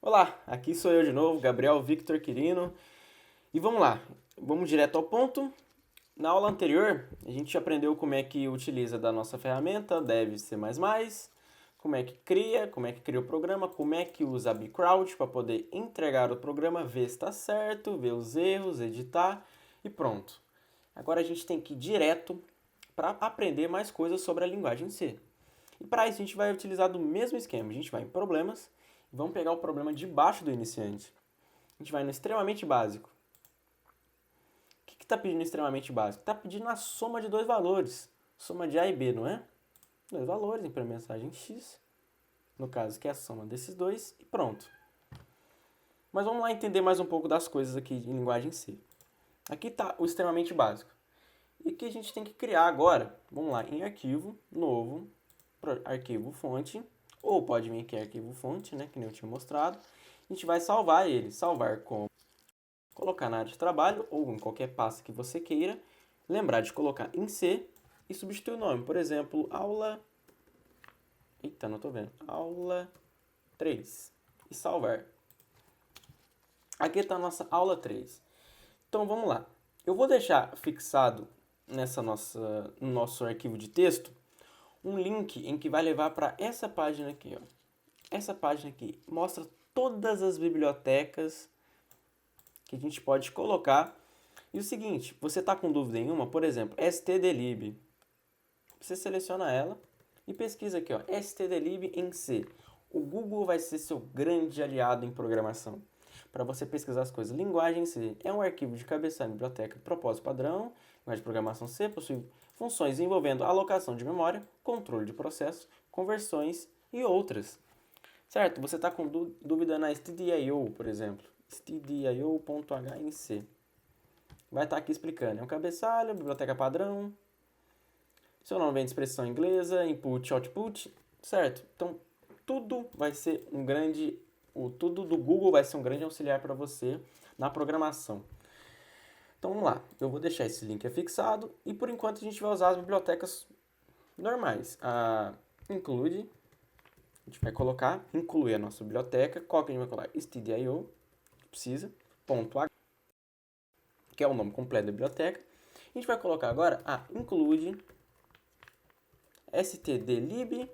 Olá, aqui sou eu de novo, Gabriel Victor Quirino. E vamos lá, vamos direto ao ponto. Na aula anterior, a gente aprendeu como é que utiliza da nossa ferramenta Dev C++, como é que cria o programa, como é que usa a bcrowd para poder entregar o programa, ver se está certo, ver os erros, editar e pronto. Agora a gente tem que ir direto para aprender mais coisas sobre a linguagem C. E para isso a gente vai utilizar do mesmo esquema. A gente vai em problemas e vamos pegar o problema debaixo do iniciante. A gente vai no extremamente básico. O que está pedindo extremamente básico? Está pedindo a soma de dois valores. Soma de A e B, não é? Dois valores em pré-mensagem X. No caso, que é a soma desses dois e pronto. Mas vamos lá entender mais um pouco das coisas aqui em linguagem C. Aqui está o extremamente básico. E o que a gente tem que criar agora? Vamos lá, em arquivo, novo, arquivo fonte, ou pode vir aqui arquivo fonte, né, que nem eu tinha mostrado. A gente vai salvar ele, salvar com colocar na área de trabalho ou em qualquer pasta que você queira. Lembrar de colocar em C e substituir o nome. Por exemplo, aula... Eita, não estou vendo. Aula 3. E salvar. Aqui está a nossa aula 3. Então vamos lá. Eu vou deixar fixado no nosso arquivo de texto um link em que vai levar para essa página aqui. Ó. Essa página aqui mostra todas as bibliotecas que a gente pode colocar. E o seguinte, você está com dúvida em uma, por exemplo, stdlib. Você seleciona ela e pesquisa aqui, ó, stdlib em C. O Google vai ser seu grande aliado em programação. Para você pesquisar as coisas. Linguagem C é um arquivo de cabeçalho em biblioteca de propósito padrão. Linguagem de programação C possui funções envolvendo alocação de memória, controle de processos, conversões e outras. Certo? Você está com dúvida na stdio, por exemplo. stdio.h em C. Vai estar aqui explicando. É um cabeçalho, biblioteca padrão. Seu nome vem de expressão inglesa, input, output. Certo? Então, tudo vai ser tudo do Google vai ser um grande auxiliar para você na programação. Então vamos lá, eu vou deixar esse link afixado e por enquanto a gente vai usar as bibliotecas normais. A include, a gente vai incluir a nossa biblioteca, qual que a gente vai colocar? stdio, precisa, .h, que é o nome completo da biblioteca. A gente vai colocar agora a include stdlib.h,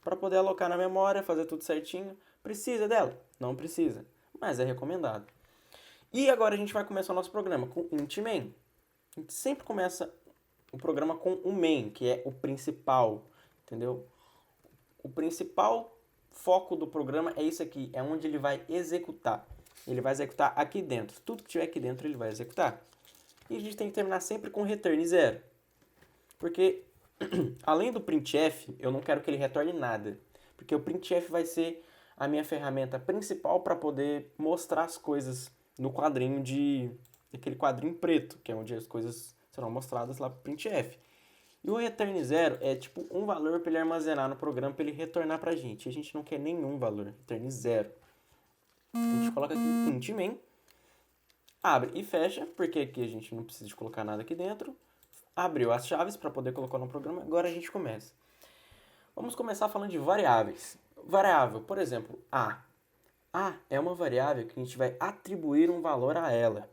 para poder alocar na memória, fazer tudo certinho. Precisa dela? Não precisa, mas é recomendado. E agora a gente vai começar o nosso programa com int main. A gente sempre começa o programa com o main, que é o principal, entendeu? O principal foco do programa é isso aqui, é onde ele vai executar. Ele vai executar aqui dentro. Tudo que tiver aqui dentro ele vai executar. E a gente tem que terminar sempre com return 0. Porque, além do printf, eu não quero que ele retorne nada. Porque o printf vai ser a minha ferramenta principal para poder mostrar as coisas no quadrinho aquele quadrinho preto, que é onde as coisas serão mostradas lá para o printf. E o return 0 é tipo um valor para ele armazenar no programa para ele retornar para a gente. E a gente não quer nenhum valor, return 0. A gente coloca aqui int main, abre e fecha, porque aqui a gente não precisa de colocar nada aqui dentro. Abriu as chaves para poder colocar no programa, agora a gente começa. Vamos começar falando de variáveis. Variável, por exemplo, A. A é uma variável que a gente vai atribuir um valor a ela.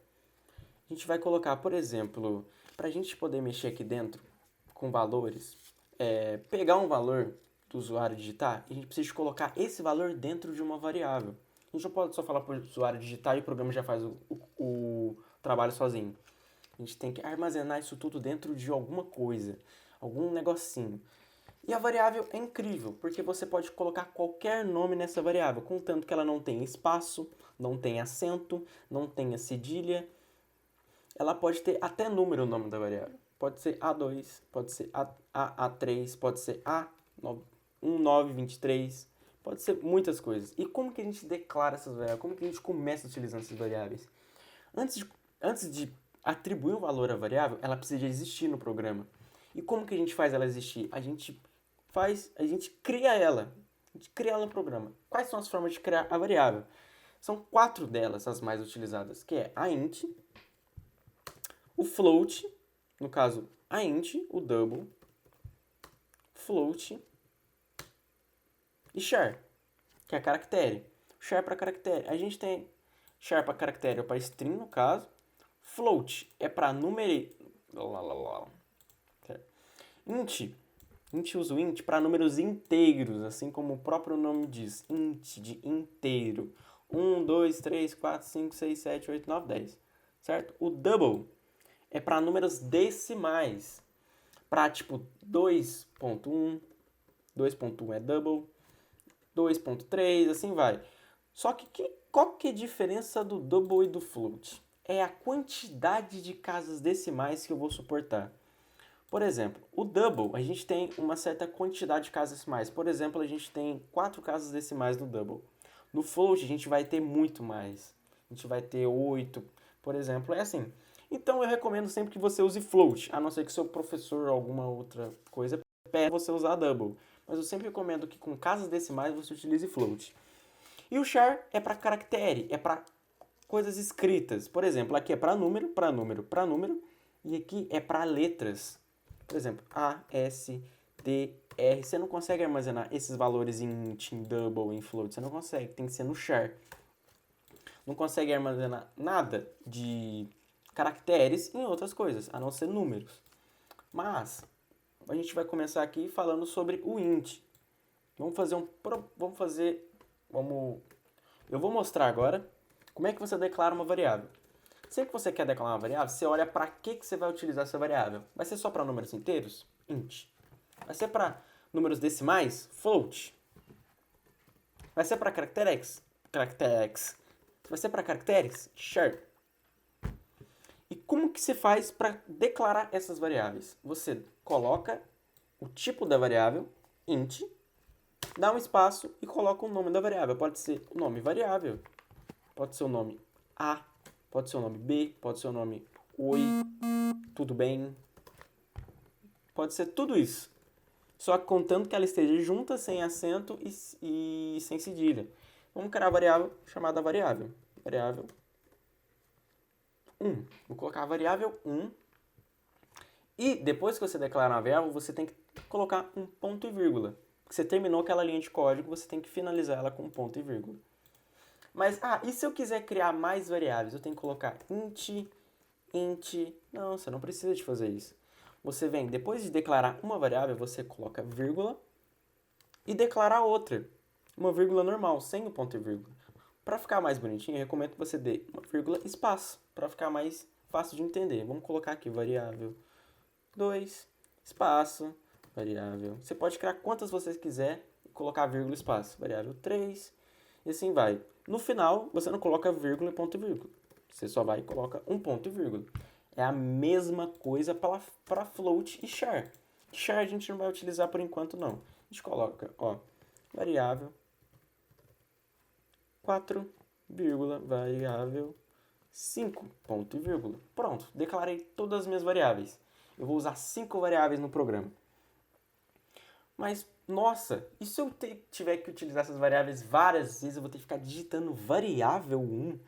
A gente vai colocar, por exemplo, para a gente poder mexer aqui dentro com valores, pegar um valor do usuário digitar, a gente precisa colocar esse valor dentro de uma variável. A gente não pode só falar para o usuário digitar e o programa já faz o trabalho sozinho. A gente tem que armazenar isso tudo dentro de alguma coisa, algum negocinho. E a variável é incrível, porque você pode colocar qualquer nome nessa variável, contanto que ela não tenha espaço, não tenha acento, não tenha cedilha. Ela pode ter até número o nome da variável. Pode ser A2, pode ser A3, pode ser A1923, pode ser muitas coisas. E como que a gente declara essas variáveis? Como que a gente começa utilizando essas variáveis? Antes de atribuir um valor à variável, ela precisa existir no programa. E como que a gente faz ela existir? A gente cria ela. A gente cria ela no programa. Quais são as formas de criar a variável? São 4 delas as mais utilizadas, que é a int, o float, no caso a int, o double, float e char, que é caractere. char para caractere. A gente tem char para caractere ou para string, no caso. Float é para número... Int usa o int para números inteiros, assim como o próprio nome diz. Int, de inteiro. 1, 2, 3, 4, 5, 6, 7, 8, 9, 10. Certo? O double é para números decimais. Para tipo 2.1, 2.1 é double, 2.3, assim vai. Só que qual que é a diferença do double e do float? É a quantidade de casas decimais que eu vou suportar. Por exemplo, o double, a gente tem uma certa quantidade de casas decimais. Por exemplo, a gente tem 4 casas decimais no double. No float, a gente vai ter muito mais. A gente vai ter 8, por exemplo. É assim. Então, eu recomendo sempre que você use float, a não ser que seu professor ou alguma outra coisa peça você usar double. Mas eu sempre recomendo que com casas decimais você utilize float. E o char é para caractere, é para coisas escritas. Por exemplo, aqui é para número, para número, para número. E aqui é para letras. Por exemplo, A, S, D, R. Você não consegue armazenar esses valores em int, em double, em float. Você não consegue, tem que ser no char. Não consegue armazenar nada de caracteres em outras coisas, a não ser números. Mas a gente vai começar aqui falando sobre o int. Eu vou mostrar agora como é que você declara uma variável. Sempre que você quer declarar uma variável, você olha para que você vai utilizar essa variável. Vai ser só para números inteiros? Int. Vai ser para números decimais? Float. Vai ser para caracteres? Caracteres. Vai ser para caracteres? Char. E como que se faz para declarar essas variáveis? Você coloca o tipo da variável, int, dá um espaço e coloca o nome da variável. Pode ser o nome variável, pode ser o nome A, pode ser o nome B, pode ser o nome Oi, tudo bem. Pode ser tudo isso. Só que contando que ela esteja junta, sem acento e sem cedilha. Vamos criar a variável chamada variável. Variável 1. Vou colocar a variável 1. E depois que você declarar a variável, você tem que colocar um ponto e vírgula. Você terminou aquela linha de código, você tem que finalizar ela com um ponto e vírgula. Mas, e se eu quiser criar mais variáveis? Eu tenho que colocar int. Não, você não precisa de fazer isso. Você vem, depois de declarar uma variável, você coloca vírgula e declarar outra. Uma vírgula normal, sem o ponto e vírgula. Para ficar mais bonitinho, eu recomendo que você dê uma vírgula espaço, para ficar mais fácil de entender. Vamos colocar aqui variável 2, espaço, variável. Você pode criar quantas você quiser e colocar vírgula espaço. Variável 3, e assim vai. No final, você não coloca vírgula e ponto e vírgula. Você só vai e coloca um ponto e vírgula. É a mesma coisa para float e char. Char a gente não vai utilizar por enquanto, não. A gente coloca, variável 4, variável 5, ponto e vírgula. Pronto, declarei todas as minhas variáveis. Eu vou usar 5 variáveis no programa. Mas, nossa, e se eu tiver que utilizar essas variáveis várias vezes, eu vou ter que ficar digitando variável 1?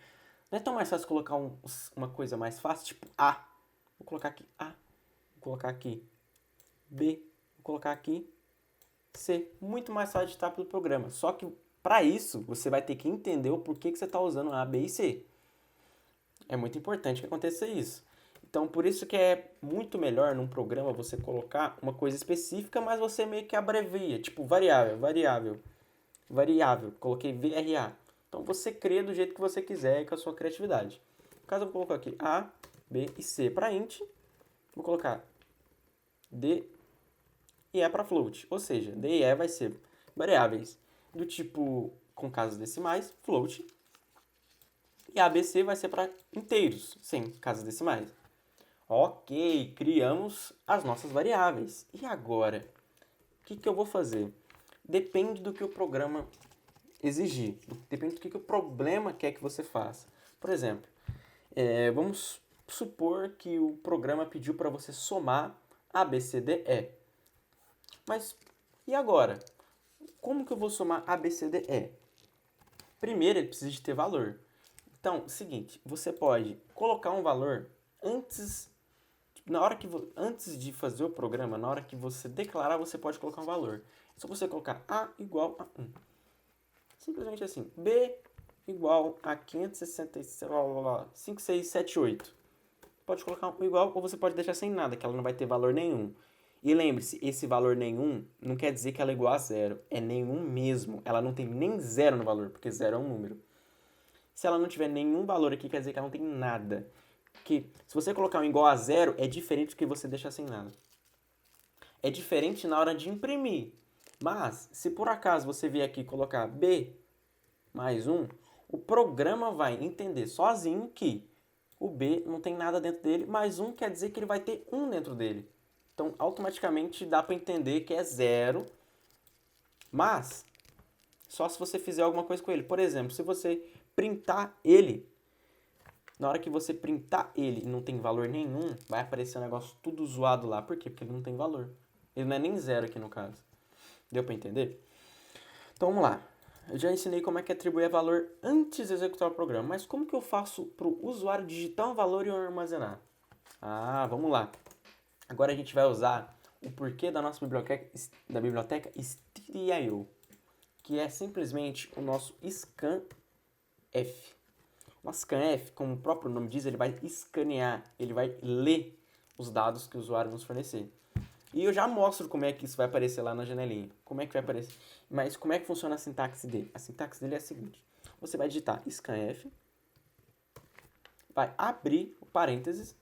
Não é tão mais fácil colocar uma coisa mais fácil, tipo A. Vou colocar aqui A. Vou colocar aqui B. Vou colocar aqui C. Muito mais fácil de digitar pelo programa. Só que, para isso, você vai ter que entender o porquê que você está usando A, B e C. É muito importante que aconteça isso. Então, por isso que é muito melhor num programa você colocar uma coisa específica, mas você meio que abrevia. Tipo, variável. Coloquei VRA. Então, você cria do jeito que você quiser, com a sua criatividade. No caso, eu vou colocar aqui A, B e C para int. Vou colocar D e E para float. Ou seja, D e E vai ser variáveis do tipo com casas decimais, float. E ABC vai ser para inteiros, sem casas decimais. Ok, criamos as nossas variáveis. E agora? O que eu vou fazer? Depende do que o programa exigir. Depende do que o problema quer que você faça. Por exemplo, vamos supor que o programa pediu para você somar A, B, C, D, E. Mas, e agora? Como que eu vou somar A, B, C, D, E? Primeiro, ele precisa de ter valor. Então, seguinte, você pode colocar um valor antes de fazer o programa, na hora que você declarar, você pode colocar um valor. É só você colocar A igual a 1. Simplesmente assim. B igual a 567,8. Pode colocar um igual ou você pode deixar sem nada, que ela não vai ter valor nenhum. E lembre-se, esse valor nenhum não quer dizer que ela é igual a zero. É nenhum mesmo. Ela não tem nem zero no valor, porque zero é um número. Se ela não tiver nenhum valor aqui, quer dizer que ela não tem nada. Que se você colocar um igual a zero, é diferente do que você deixar sem nada. É diferente na hora de imprimir. Mas, se por acaso você vier aqui colocar B mais 1, o programa vai entender sozinho que o B não tem nada dentro dele, mais 1 quer dizer que ele vai ter 1 dentro dele. Então, automaticamente dá para entender que é zero, mas só se você fizer alguma coisa com ele. Por exemplo, se você printar ele, na hora que você printar ele e não tem valor nenhum, vai aparecer um negócio tudo zoado lá. Por quê? Porque ele não tem valor. Ele não é nem zero aqui no caso. Deu para entender? Então vamos lá. Eu já ensinei como é que atribuir valor antes de executar o programa, mas como que eu faço para o usuário digitar um valor e armazenar? Vamos lá. Agora a gente vai usar o porquê da nossa biblioteca Stdio, que é simplesmente o nosso scanf. O scanf, como o próprio nome diz, ele vai escanear, ele vai ler os dados que o usuário nos fornecer. E eu já mostro como é que isso vai aparecer lá na janelinha. Como é que vai aparecer. Mas como é que funciona a sintaxe dele? A sintaxe dele é a seguinte. Você vai digitar scanf, vai abrir o parênteses,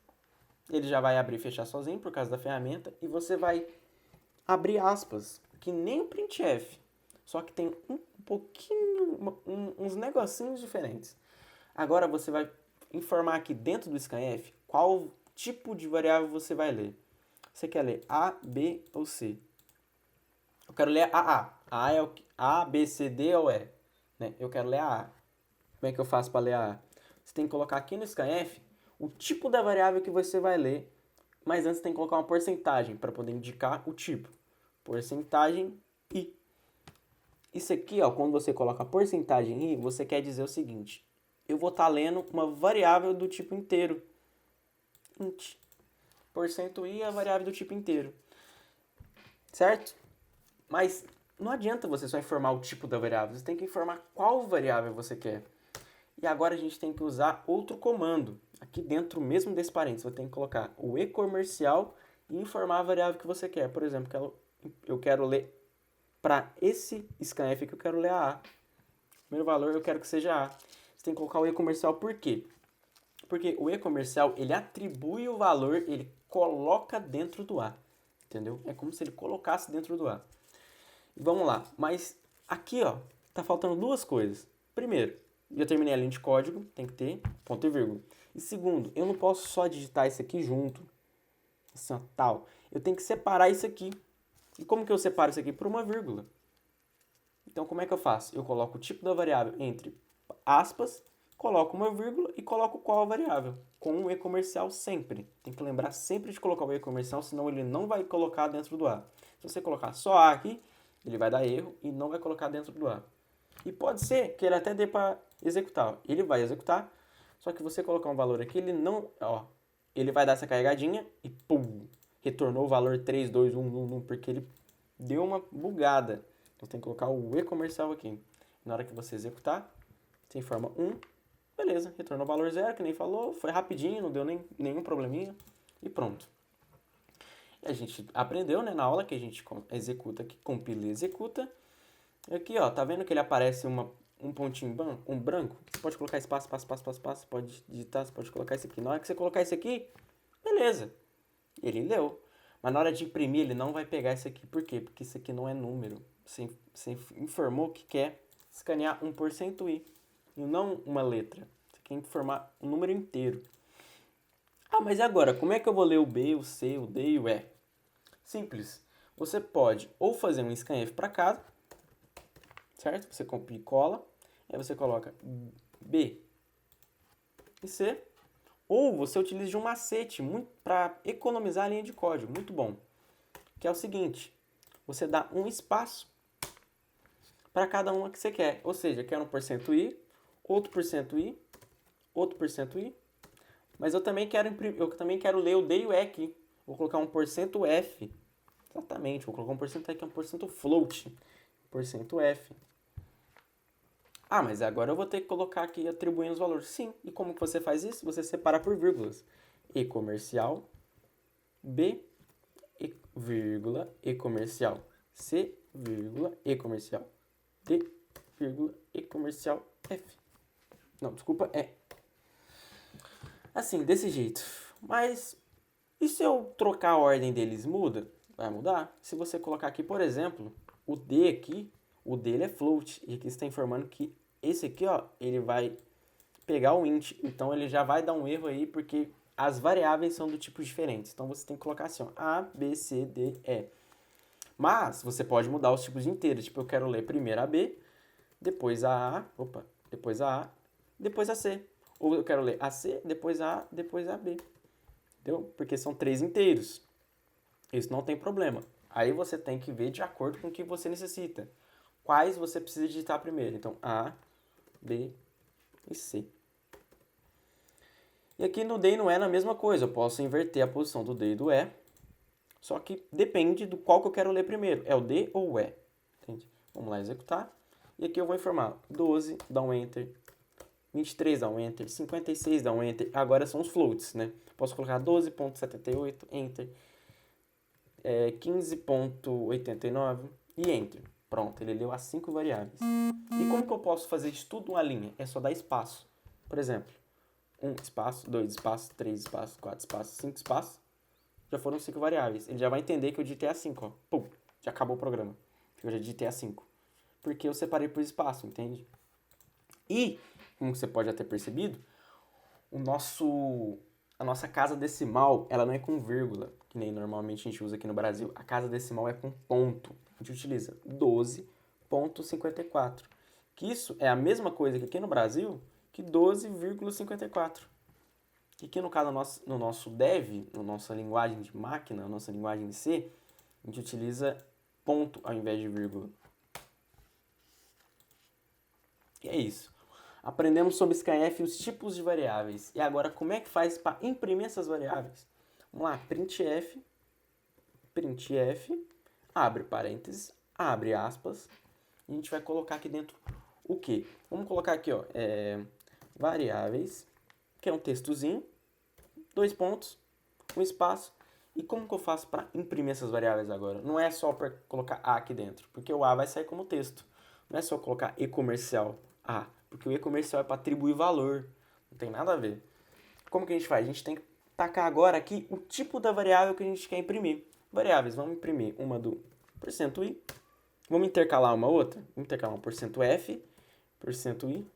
ele já vai abrir e fechar sozinho por causa da ferramenta, e você vai abrir aspas, que nem o printf, só que tem um pouquinho, uns negocinhos diferentes. Agora você vai informar aqui dentro do scanf qual tipo de variável você vai ler. Você quer ler A, B ou C? Eu quero ler a A. A é o A, B, C, D ou E? Né? Eu quero ler a A. Como é que eu faço para ler a A? Você tem que colocar aqui no scanf o tipo da variável que você vai ler, mas antes tem que colocar uma porcentagem para poder indicar o tipo. Porcentagem I. Isso aqui, ó, quando você coloca a porcentagem I, você quer dizer o seguinte: eu vou estar lendo uma variável do tipo inteiro. Int. Porcento I é a variável do tipo inteiro. Certo? Mas não adianta você só informar o tipo da variável, você tem que informar qual variável você quer. E agora a gente tem que usar outro comando. Aqui dentro mesmo desse parênteses, você tem que colocar o e-comercial e informar a variável que você quer. Por exemplo, eu quero ler para esse scanf que eu quero ler a A. Primeiro valor eu quero que seja A. Você tem que colocar o e-comercial por quê? Porque o e-comercial, ele atribui o valor, ele coloca dentro do A. Entendeu? É como se ele colocasse dentro do A. Vamos lá, mas aqui, ó, tá faltando duas coisas. Primeiro, já terminei a linha de código, tem que ter ponto e vírgula. E segundo, eu não posso só digitar isso aqui junto, assim, ó, tal. Eu tenho que separar isso aqui. E como que eu separo isso aqui? Por uma vírgula. Então, como é que eu faço? Eu coloco o tipo da variável entre aspas, coloco uma vírgula e coloco qual a variável. Com o e-comercial sempre. Tem que lembrar sempre de colocar o e-comercial, senão ele não vai colocar dentro do A. Se você colocar só A aqui, ele vai dar erro e não vai colocar dentro do A. E pode ser que ele até dê para executar. Ele vai executar, só que você colocar um valor aqui, ele não... Ó, ele vai dar essa carregadinha e pum! Retornou o valor 32111 porque ele deu uma bugada. Então tem que colocar o e-comercial aqui. Na hora que você executar, você informa 1, beleza, retornou o valor 0, que nem falou, foi rapidinho, não deu nenhum probleminha e pronto. E a gente aprendeu, né, na aula que a gente executa, que compila e executa. Aqui, ó, tá vendo que ele aparece um pontinho branco? Você pode colocar espaço, você pode digitar, você pode colocar isso aqui. Na hora que você colocar isso aqui, beleza, ele leu. Mas na hora de imprimir, ele não vai pegar isso aqui. Por quê? Porque isso aqui não é número. Você informou que quer escanear 1% I, e não uma letra. Você quer informar um número inteiro. Mas e agora? Como é que eu vou ler o B, o C, o D e o E? Simples. Você pode ou fazer um scanf para cada, certo? Você copia e cola, aí você coloca B e C, ou você utiliza um macete para economizar a linha de código, muito bom, que é o seguinte: você dá um espaço para cada uma que você quer, ou seja, quer 1% I, outro % I, outro % I, mas eu também quero ler o D e o E aqui, vou colocar 1% F, exatamente, vou colocar 1% aqui, 1% float, 1% F. Ah, mas agora eu vou ter que colocar aqui atribuindo os valores. Sim, e como que você faz isso? Você separa por vírgulas. E comercial, B, e, vírgula, e comercial, C, vírgula, e comercial, D, vírgula, e comercial, F. Não, desculpa, é. Assim, desse jeito. Mas, e se eu trocar a ordem deles, muda? Vai mudar? Se você colocar aqui, por exemplo, o D aqui, o D ele é float. E aqui está informando que esse aqui, ó, ele vai pegar o int. Então, ele já vai dar um erro aí, porque as variáveis são do tipo diferentes. Então, você tem que colocar assim, ó, A, B, C, D, E. Mas, você pode mudar os tipos de inteiros. Tipo, eu quero ler primeiro a B, depois a A, depois a A, depois a C. Ou eu quero ler a C, depois a A, depois a B. Entendeu? Porque são 3 inteiros. Isso não tem problema. Aí você tem que ver de acordo com o que você necessita. Quais você precisa digitar primeiro. Então, A, B e C. E aqui no D e no E é a mesma coisa. Eu posso inverter a posição do D e do E. Só que depende do qual que eu quero ler primeiro. É o D ou o E. Entende? Vamos lá executar. E aqui eu vou informar 12, dá um Enter. 23 dá um Enter. 56 dá um Enter. Agora são os floats, né? Posso colocar 12.78, Enter. 15.89 e Enter. Pronto, ele leu as 5 variáveis. E como que eu posso fazer isso tudo uma linha? É só dar espaço. Por exemplo, 1 espaço, 2 espaços, 3 espaços, 4 espaços, 5 espaços. Já foram 5 variáveis. Ele já vai entender que eu digitei a 5, ó. Pum, já acabou o programa. Eu já digitei a 5. Porque eu separei por espaço, entende? E, como você pode já ter percebido, a nossa casa decimal, ela não é com vírgula, que nem normalmente a gente usa aqui no Brasil. A casa decimal é com ponto. A gente utiliza 12.54. Que isso é a mesma coisa que aqui no Brasil, que 12,54. E aqui no caso, no nosso dev, na nossa linguagem de máquina, na nossa linguagem de C, a gente utiliza ponto ao invés de vírgula. E é isso. Aprendemos sobre scanf e os tipos de variáveis. E agora, como é que faz para imprimir essas variáveis? Vamos lá, printf, abre parênteses, abre aspas, e a gente vai colocar aqui dentro o quê? Vamos colocar aqui, ó, variáveis, que é um textozinho, 2 pontos, um espaço. E como que eu faço para imprimir essas variáveis agora? Não é só para colocar A aqui dentro, porque o A vai sair como texto. Não é só colocar e-comercial A, porque o e-comercial é para atribuir valor. Não tem nada a ver. Como que a gente faz? A gente tem que tacar agora aqui o tipo da variável que a gente quer imprimir. Variáveis, vamos imprimir uma do %i. Vamos intercalar uma outra. Vamos intercalar um %f, %i,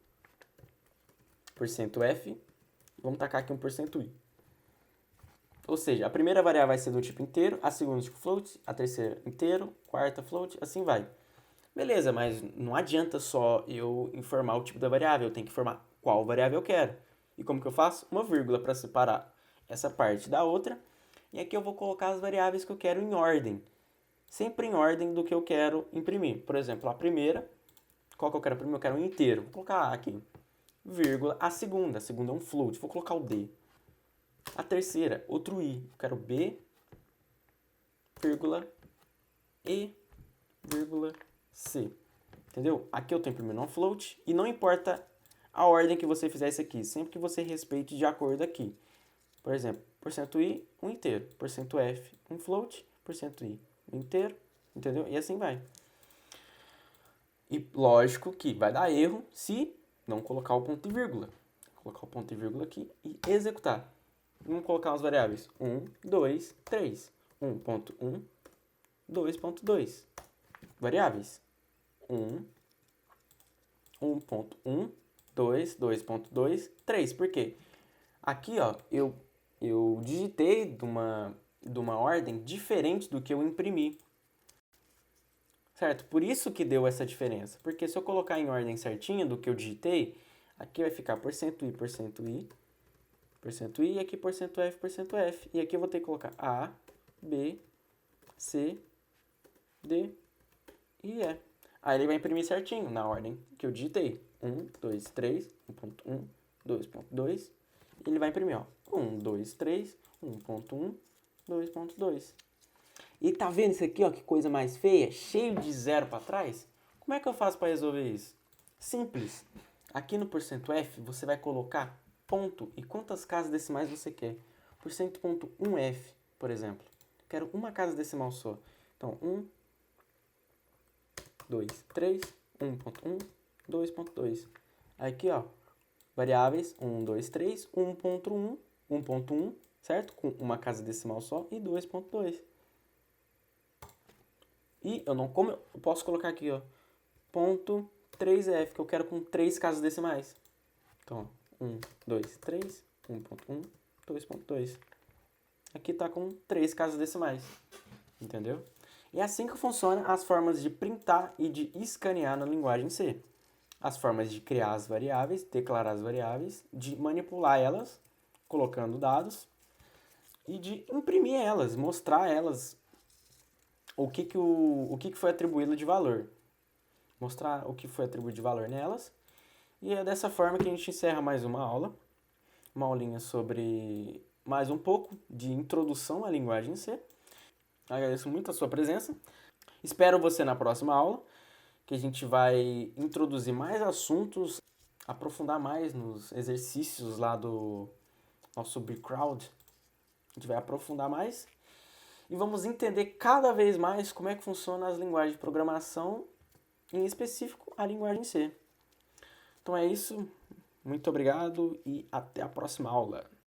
%f. Vamos tacar aqui um %i. Ou seja, a primeira variável vai ser do tipo inteiro, a segunda tipo float, a terceira inteiro, quarta float, assim vai. Beleza, mas não adianta só eu informar o tipo da variável, eu tenho que informar qual variável eu quero. E como que eu faço? Uma vírgula para separar essa parte da outra. E aqui eu vou colocar as variáveis que eu quero em ordem. Sempre em ordem do que eu quero imprimir. Por exemplo, a primeira, qual que eu quero imprimir? Eu quero um inteiro. Vou colocar A aqui. Vírgula, a segunda é um float, vou colocar o D. A terceira, outro i. Eu quero b, vírgula, e, vírgula, c. Entendeu? Aqui eu estou imprimindo um float e não importa a ordem que você fizer isso aqui, sempre que você respeite de acordo aqui. Por exemplo, %i, um inteiro. %f, um float. %i, um inteiro. Entendeu? E assim vai. E lógico que vai dar erro se não colocar o ponto e vírgula. Vou colocar o ponto e vírgula aqui e executar. Vamos colocar as variáveis 1, 2, 3. 1.1, 2.2. Variáveis 1, 1.1, 2, 2.2, 3. Por quê? Aqui, ó, eu digitei de uma ordem diferente do que eu imprimi. Certo? Por isso que deu essa diferença. Porque se eu colocar em ordem certinha do que eu digitei, aqui vai ficar %i, %i, e aqui %f. E aqui eu vou ter que colocar A, B, C, D e E. Aí ele vai imprimir certinho, na ordem que eu digitei. 1, 2, 3, 1.1, 2.2. E ele vai imprimir, ó. 1, 2, 3, 1.1, 2.2. E tá vendo isso aqui, ó, que coisa mais feia? Cheio de zero para trás. Como é que eu faço para resolver isso? Simples. Aqui no %f, você vai colocar ponto e quantas casas decimais você quer. %.1f, por exemplo. Quero uma casa decimal só. Então, 1, 2, 3, 1.1, 2.2. Aqui, ó, variáveis 1, 2, 3, 1.1, 1.1, certo? Com uma casa decimal só e 2.2. E como eu posso colocar aqui, ó, ponto 3f, que eu quero com 3 casas decimais. Então, 1, 2, 3, 1.1, 2.2. Aqui está com 3 casas decimais, entendeu? E é assim que funciona as formas de printar e de escanear na linguagem C. As formas de criar as variáveis, declarar as variáveis, de manipular elas, colocando dados, e de imprimir elas, mostrar elas o que foi atribuído de valor. Mostrar o que foi atribuído de valor nelas. E é dessa forma que a gente encerra mais uma aula. Uma aulinha sobre mais um pouco de introdução à linguagem C. Agradeço muito a sua presença. Espero você na próxima aula, que a gente vai introduzir mais assuntos, aprofundar mais nos exercícios lá do nosso BigCrowd. A gente vai aprofundar mais e vamos entender cada vez mais como é que funciona as linguagens de programação, em específico a linguagem C. Então é isso, muito obrigado e até a próxima aula.